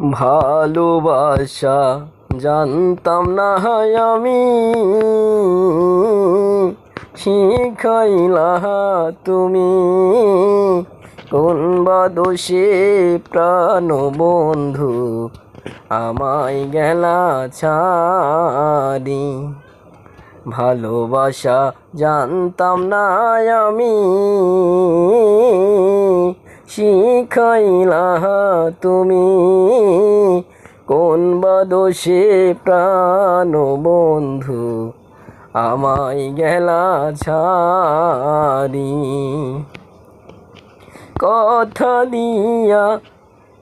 ভালোবাসা জানতাম না আমি, শিখাইলা তুমি। কোন বা দোষে প্রাণ বন্ধু আমায় গেলা ছাড়ি। ভালোবাসা জানতাম না আমি, শিখাইলা তুমি। কোন বা দোষে প্রাণ বন্ধু আমায় গেলা ছাড়ি। কথা দিয়া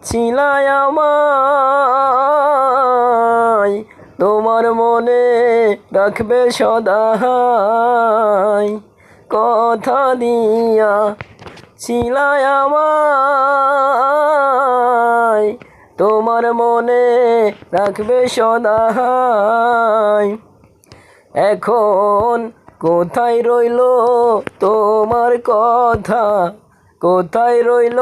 ছিলাই আমায়, তোমার মনে রাখবে সদাই। কথা দিয়া ছিলাই আমায়, তোমার মনে রাখবে সদাই। এখন কোথায় রইল তোমার কথা, কোথায় রইল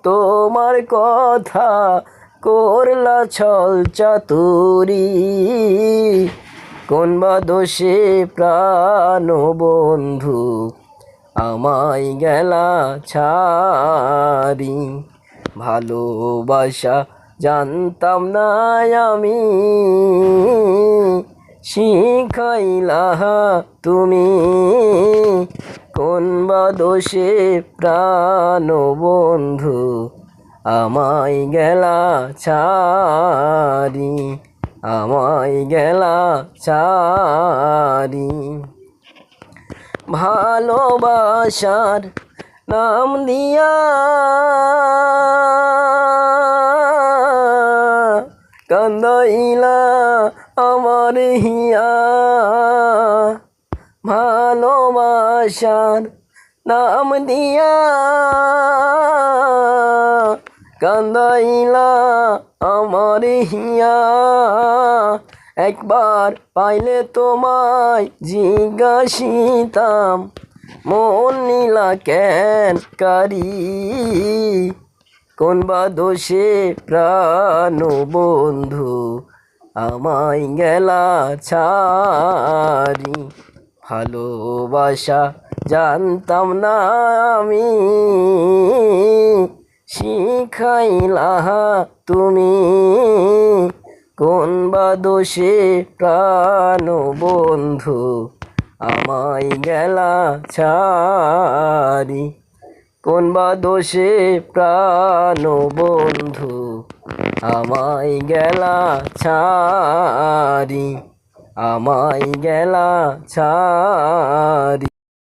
তোমার কথা। করলা ছল চাতুরি, কোন বা দোষে প্রাণ বন্ধু আমায় গেলা ছাড়ি। ভালোবাসা জানতাম না আমি, শিখাইলা তুমি। কোন বা দোষে প্রাণ বন্ধু আমায় গেলা ছাড়ি, আমায় গেলা ছাড়ি। ভালোবাসার নাম দিয়া কান্দাইলা আমার হিয়া। ভালোবাসার নাম দিয়া কান্দাইলা আমার হিয়া। একবার পাইলে তোমায় জিজ্ঞাসিতাম, মন নিলা কেন কারি। কোন বা দোষে প্রাণ বন্ধু আমায় গেলা ছাড়ি। ভালোবাসা জানতাম না আমি, শিখাইলা তুমি। কোন বা দোষে প্রাণ বন্ধু আমায় গেলা ছাড়ি। কোন বা দোষে প্রাণ বন্ধু আমায় গেলা ছাড়ি, আমায় গেলা ছাড়ি।